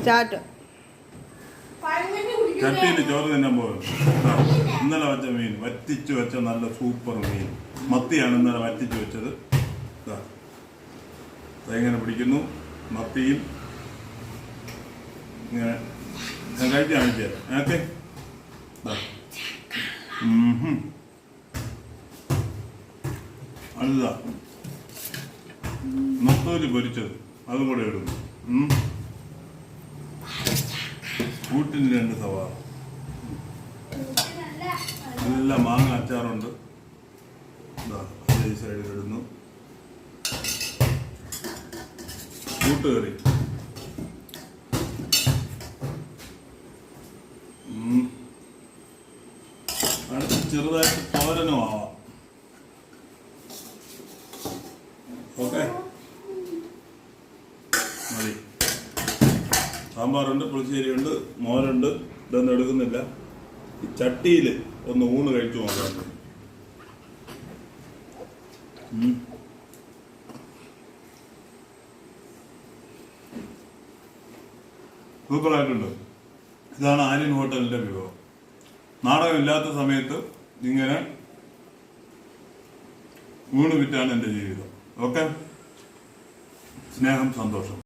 ചാട്ട് ചട്ടിയിൽ ചോറ് തിന്നാൻ പോകും. ഇന്നലെ വെച്ച മീൻ വറ്റിച്ചു വെച്ച നല്ല സൂപ്പർ മീൻ മത്തിയാണ് ഇന്നലെ വറ്റിച്ചു വെച്ചത്. എങ്ങനെ പിടിക്കുന്നു മത്തിയും ഇങ്ങനെ ഞാൻ കഴിക്കാൻ ഓക്കെ. അടുത്ത നത്തോലി പൊരിച്ചത് അതും കൂടെ ഇടുന്നു. കൂട്ടിന് 2 സവാള, എല്ലാം മാങ്ങ അച്ചാറുണ്ട്. ഈ സൈഡിൽ ഇടുന്നു. കൂട്ടുകറി അടുത്ത് ചെറുതായിട്ട് തോരനും ആവാം. ഓക്കെ മതി. സാമ്പാറുണ്ട്, പുളിശ്ശേരിയുണ്ട്, മോരുണ്ട്. ഇതൊന്നും എടുക്കുന്നില്ല. ഈ ചട്ടിയിൽ ഒന്ന് ഊണ് കഴിച്ചു നോക്കാം. സൂപ്പറായിട്ടുണ്ട്. ഇതാണ് ആര്യൻ ഹോട്ടലിന്റെ വിഭവം. നാടകമില്ലാത്ത സമയത്ത് ഇങ്ങനെ ഊണ് വിറ്റാണ് എൻ്റെ ജീവിതം. ഓക്കെ, സ്നേഹം, സന്തോഷം.